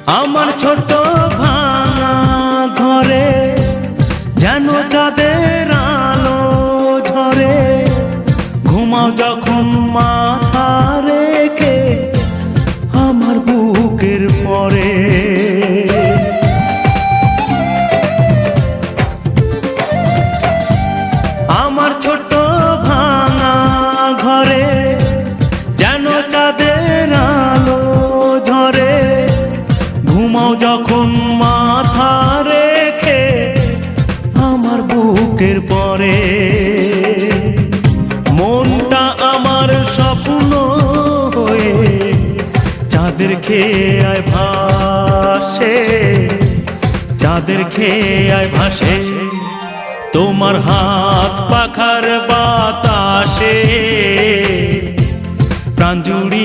আমার ছোট ভাঙা ঘরে যেন চাঁদের আলো ঝরে, ঘুমাও যখন মাথা রেখে আমার বুকের পরে। আমার ছোট ভাঙা ঘরে যেন চাঁদের আলো ঝরে, ঘুমাও যখন মাথা রেখে আমার বুকের পরে। মনটা আমার স্বপ্ন হয়ে চাঁদের খেয়ায় ভাসে, চাঁদের খেয়ায় ভাসে তোমার হাত পাখার বাতাসে।